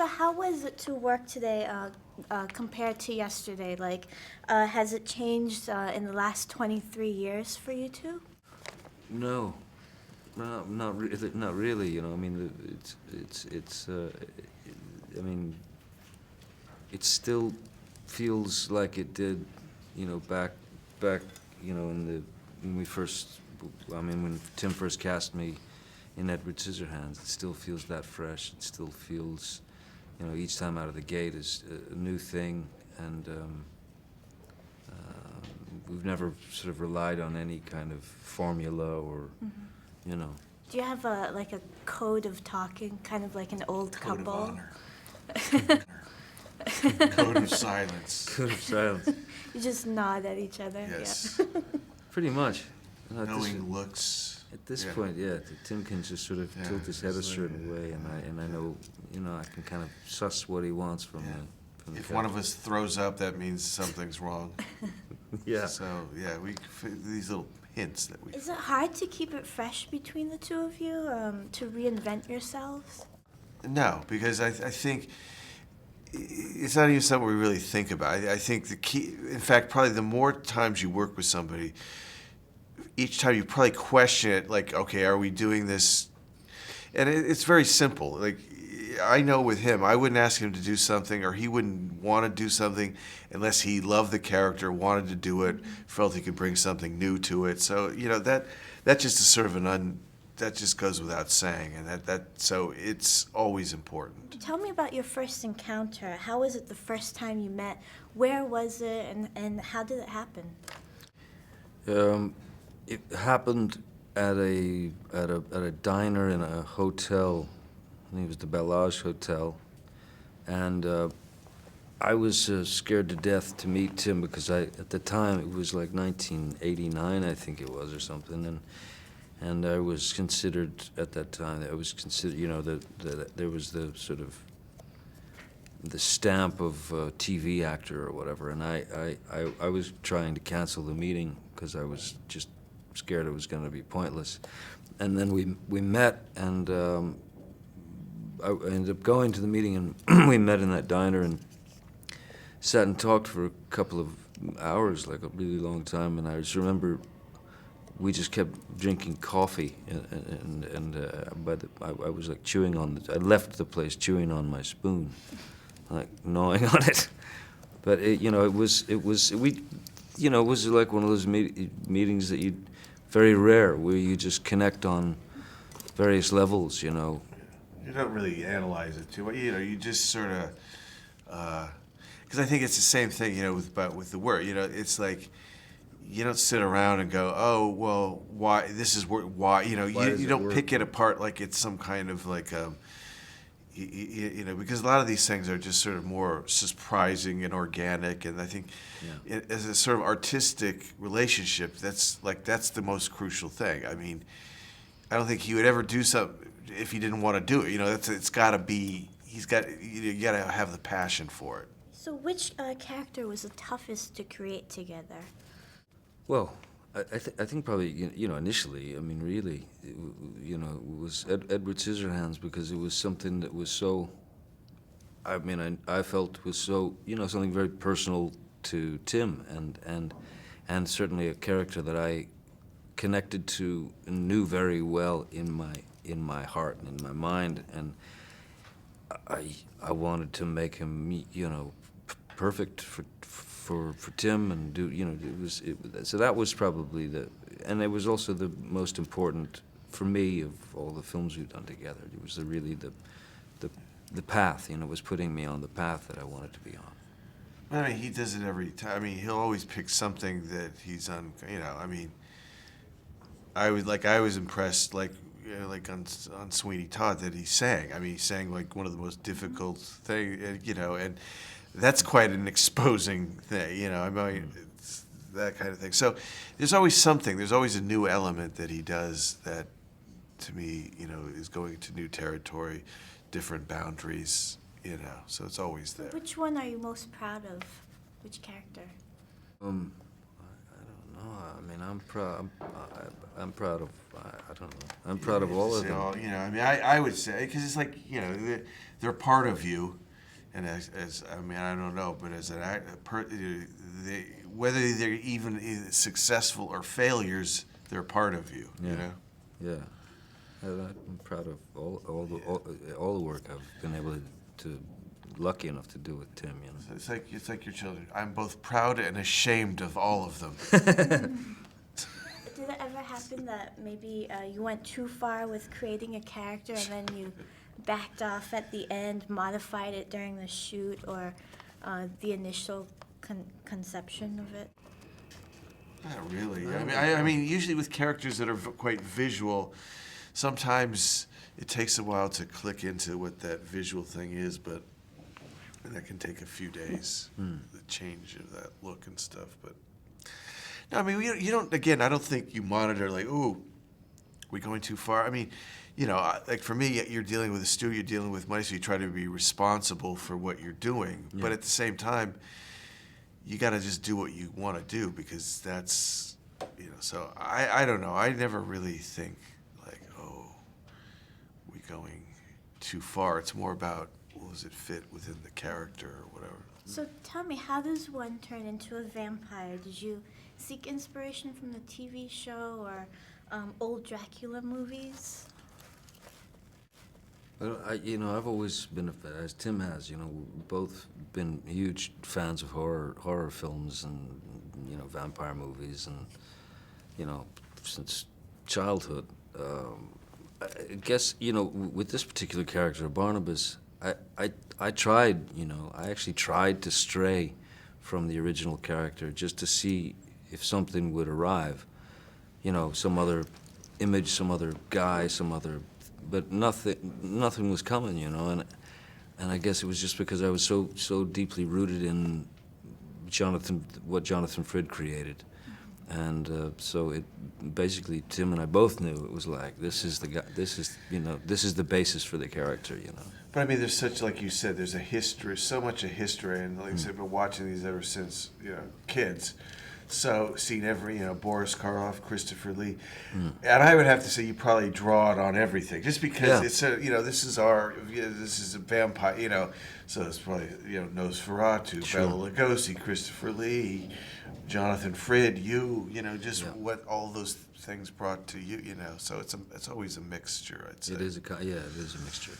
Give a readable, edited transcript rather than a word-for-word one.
So how was it to work today compared to yesterday? Like, has it changed in the last 23 years for you two? No, not really. You know, I mean, I mean, it still feels like it did, you know, back, you know, when we first, I mean, when Tim first cast me in Edward Scissorhands, it still feels that fresh. It still feels, you know, each time out of the gate is a new thing, and we've never sort of relied on any kind of formula or, you know. Do you have like a code of talking, kind of like an old Code couple? of honor. Code of silence. Code of silence. You just nod at each other. Yes. Yeah. Pretty much. You know, Knowing looks. At this point, yeah, Tim can just sort of Yeah, tilt his head a it's like- certain way, and I know, you know, I can kind of suss what he wants from Yeah. the If one of us throws up, that means something's wrong. yeah. So yeah, these little hints that we. Is it hard to keep it fresh between the two of you, to reinvent yourselves? No, because I think it's not even something we really think about. I think the key, in fact, probably the more times you work with somebody, each time you probably question it, like, okay, are we doing this? And it's very simple. Like, I know with him, I wouldn't ask him to do something, or he wouldn't want to do something unless he loved the character, wanted to do it, felt he could bring something new to it. So, you know, that's just a sort of that just goes without saying, and so it's always important. Tell me about your first encounter. How was it the first time you met? Where was it, and how did it happen? It happened at a diner in a hotel. I think it was the Bellage Hotel, and I was scared to death to meet Tim because at the time it was like 1989, I think it was, or something, and I was considered at that time. I was considered, you know, that there was the sort of the stamp of TV actor or whatever, and I was trying to cancel the meeting because I was just scared it was going to be pointless, and then we met, and I ended up going to the meeting, and we met in that diner and sat and talked for a couple of hours, like a really long time, and I just remember we just kept drinking coffee, and I was like chewing on I left the place chewing on my spoon, like gnawing on it, but you know, it was like one of those meetings that very rare, where you just connect on various levels, you know. You don't really analyze it too much. You know, you just sort of, because I think it's the same thing, you know, with the work. You know, it's like you don't sit around and go, oh, well, why this is why, you know, you don't pick it apart like it's some kind of like you know, because a lot of these things are just sort of more surprising and organic, and I think as a sort of artistic relationship, that's the most crucial thing. I mean, I don't think he would ever do something if he didn't want to do it. You know, it's got to be, you got to have the passion for it. So which character was the toughest to create together? Well, I think probably, you know, initially, I mean, really, you know, it was Edward Scissorhands, because it was something that was so, I mean, I felt was so, you know, something very personal to Tim, and certainly a character that I connected to and knew very well in my heart and in my mind, and I wanted to make him, you know, perfect for Tim, and do, you know, so that was probably and it was also the most important for me of all the films we've done together. It was really the path, you know, was putting me on the path that I wanted to be on. I mean, he does it every time. I mean, he'll always pick something that he's on. You know, I mean, I was impressed, like, you know, like on Sweeney Todd, that he sang. I mean, he sang like one of the most difficult thing, you know, and that's quite an exposing thing, you know. I mean, it's that kind of thing. So there's always something. There's always a new element that he does that, to me, you know, is going to new territory, different boundaries, you know. So it's always there. Which one are you most proud of? Which character? I don't I mean, I'm proud. I'm proud of. I don't know. I'm proud of all of Say them. you know, I mean, I would say because it's like you know they're part of you, and as I mean I don't know, but as an whether they're even successful or failures, they're part of you. Yeah. You know. Yeah. I'm proud of all the work I've been able to lucky enough to do with Tim. You know. It's like your children. I'm both proud and ashamed of all of them. Did it ever happen that maybe you went too far with creating a character and then you backed off at the end, modified it during the shoot or the initial conception of it? Not really. I mean, usually with characters that are quite visual, sometimes it takes a while to click into what that visual thing is, but that can take a few days, the change of that look and stuff. But no, I mean, you don't. Again, I don't think you monitor like, ooh, we going too far. I mean, you know, like for me, you're dealing with a studio, you're dealing with money, so you try to be responsible for what you're doing. Yeah. But at the same time, you got to just do what you want to do because that's, you know. So I don't know. I never really think like, oh, we going too far. It's more about, well, does it fit within the character or whatever. So tell me, how does one turn into a vampire? Did you seek inspiration from the TV show or old Dracula movies? You know, I've always been, as Tim has, you know, both been huge fans of horror films and, you know, vampire movies and, you know, since childhood. I guess, you know, with this particular character, Barnabas, I tried, you know, I actually tried to stray from the original character just to see if something would arrive. You know, some other image, some other guy, but nothing was coming, you know, and I guess it was just because I was so deeply rooted in what Jonathan Frid created, and so it basically Tim and I both knew it was like this is the guy, this is the basis for the character, you know. But I mean, there's such, like you said, there's a history, so much a history, and like I said, I've been watching these ever since, you know, kids. So seen every, you know, Boris Karloff, Christopher Lee, and I would have to say you probably draw it on everything, just because it's a, you know, this is a vampire, you know, so it's probably, you know, Nosferatu, Sure. Bela Lugosi, Christopher Lee, Jonathan Frid, you know, just Yeah. what all those things brought to you, you know, so it's always a mixture, I'd say. It is it is a mixture.